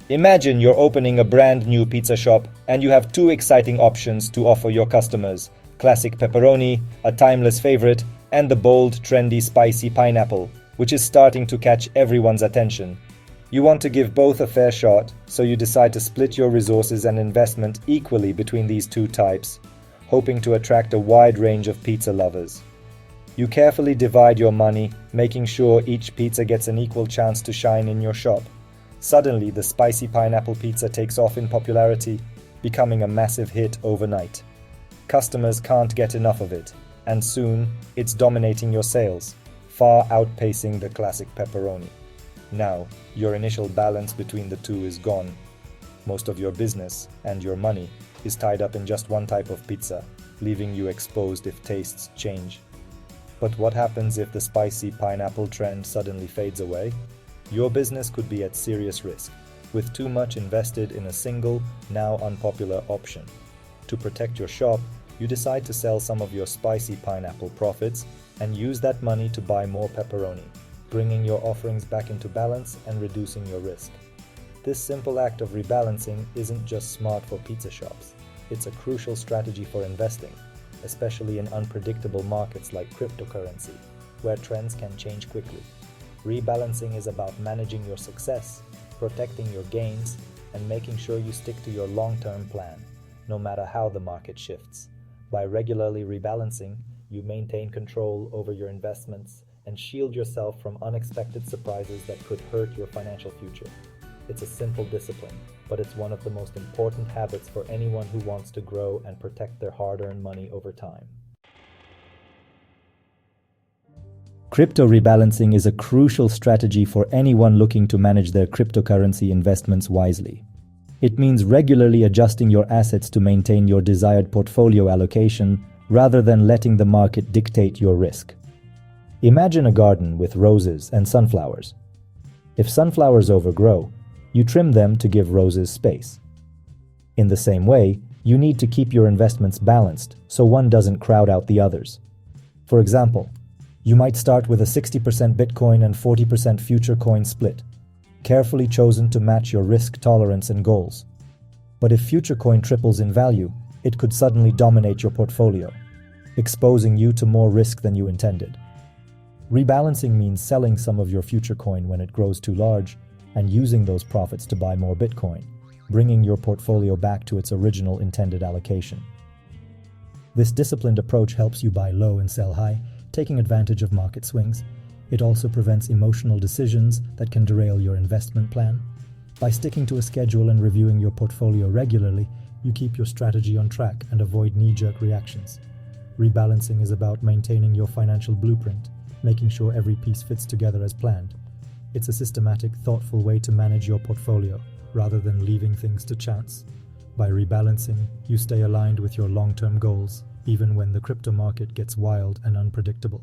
Imagine you're opening a brand new pizza shop and you have two exciting options to offer your customers: classic pepperoni, a timeless favorite, and the bold, trendy, spicy pineapple, which is starting to catch everyone's attention. You want to give both a fair shot, so you decide to split your resources and investment equally between these two types, hoping to attract a wide range of pizza lovers. You carefully divide your money, making sure each pizza gets an equal chance to shine in your shop. Suddenly, the spicy pineapple pizza takes off in popularity, becoming a massive hit overnight. Customers can't get enough of it, and soon, it's dominating your sales, far outpacing the classic pepperoni. Now, your initial balance between the two is gone. Most of your business and your money is tied up in just one type of pizza, leaving you exposed if tastes change. But what happens if the spicy pineapple trend suddenly fades away? Your business could be at serious risk, with too much invested in a single, now unpopular option. To protect your shop, you decide to sell some of your spicy pineapple profits and use that money to buy more pepperoni, bringing your offerings back into balance and reducing your risk. This simple act of rebalancing isn't just smart for pizza shops. It's a crucial strategy for investing, especially in unpredictable markets like cryptocurrency, where trends can change quickly. Rebalancing is about managing your success, protecting your gains, and making sure you stick to your long-term plan, no matter how the market shifts. By regularly rebalancing, you maintain control over your investments and shield yourself from unexpected surprises that could hurt your financial future. It's a simple discipline, but it's one of the most important habits for anyone who wants to grow and protect their hard-earned money over time. Crypto rebalancing is a crucial strategy for anyone looking to manage their cryptocurrency investments wisely. It means regularly adjusting your assets to maintain your desired portfolio allocation rather than letting the market dictate your risk. Imagine a garden with roses and sunflowers. If sunflowers overgrow, you trim them to give roses space. In the same way, you need to keep your investments balanced so one doesn't crowd out the others. For example, you might start with a 60% Bitcoin and 40% future coin split, carefully chosen to match your risk tolerance and goals. But if future coin triples in value, it could suddenly dominate your portfolio, exposing you to more risk than you intended. Rebalancing means selling some of your future coin when it grows too large and using those profits to buy more Bitcoin, bringing your portfolio back to its original intended allocation. This disciplined approach helps you buy low and sell high, taking advantage of market swings. It also prevents emotional decisions that can derail your investment plan. By sticking to a schedule and reviewing your portfolio regularly, you keep your strategy on track and avoid knee-jerk reactions. Rebalancing is about maintaining your financial blueprint, making sure every piece fits together as planned. It's a systematic, thoughtful way to manage your portfolio, rather than leaving things to chance. By rebalancing, you stay aligned with your long-term goals, even when the crypto market gets wild and unpredictable.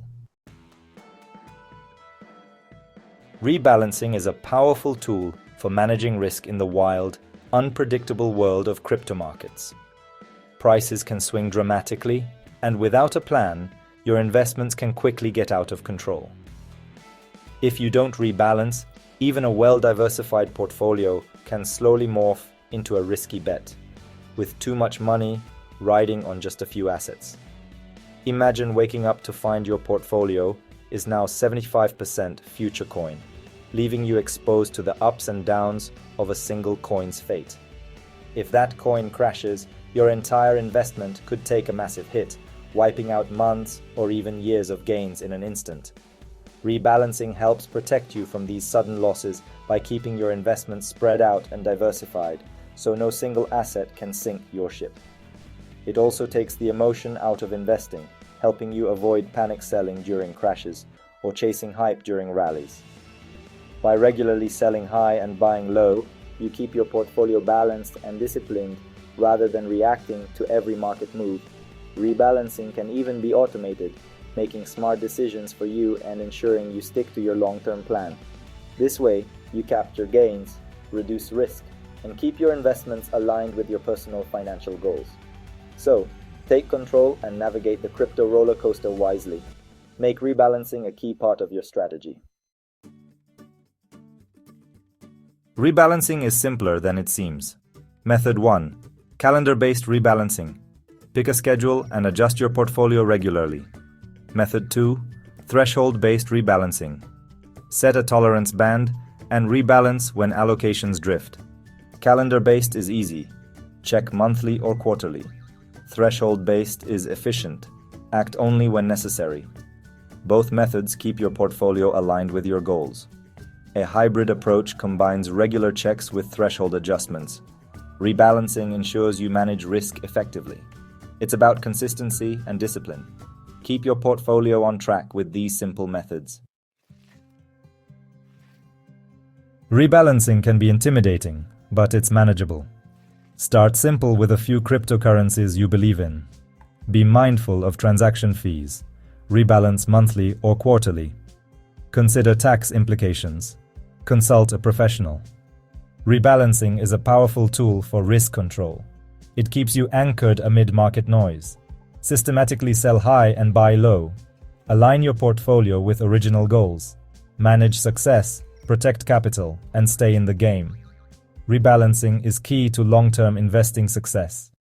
Rebalancing is a powerful tool for managing risk in the wild, unpredictable world of crypto markets. Prices can swing dramatically, and without a plan, your investments can quickly get out of control. If you don't rebalance, even a well-diversified portfolio can slowly morph into a risky bet, with too much money riding on just a few assets. Imagine waking up to find your portfolio is now 75% future coin, leaving you exposed to the ups and downs of a single coin's fate. If that coin crashes, your entire investment could take a massive hit, wiping out months or even years of gains in an instant. Rebalancing helps protect you from these sudden losses by keeping your investments spread out and diversified, so no single asset can sink your ship. It also takes the emotion out of investing, helping you avoid panic selling during crashes or chasing hype during rallies. By regularly selling high and buying low, you keep your portfolio balanced and disciplined rather than reacting to every market move. Rebalancing can even be automated, making smart decisions for you and ensuring you stick to your long-term plan. This way, you capture gains, reduce risk, and keep your investments aligned with your personal financial goals. So, take control and navigate the crypto roller coaster wisely. Make rebalancing a key part of your strategy. Rebalancing is simpler than it seems. Method 1. Calendar-based rebalancing. Pick a schedule and adjust your portfolio regularly. Method 2. Threshold-based rebalancing. Set a tolerance band and rebalance when allocations drift. Calendar-based is easy. Check monthly or quarterly. Threshold-based is efficient. Act only when necessary. Both methods keep your portfolio aligned with your goals. A hybrid approach combines regular checks with threshold adjustments. Rebalancing ensures you manage risk effectively. It's about consistency and discipline. Keep your portfolio on track with these simple methods. Rebalancing can be intimidating, but it's manageable. Start simple with a few cryptocurrencies you believe in. Be mindful of transaction fees. Rebalance monthly or quarterly. Consider tax implications. Consult a professional. Rebalancing is a powerful tool for risk control. It keeps you anchored amid market noise. Systematically sell high and buy low. Align your portfolio with original goals. Manage success, protect capital, and stay in the game. Rebalancing is key to long-term investing success.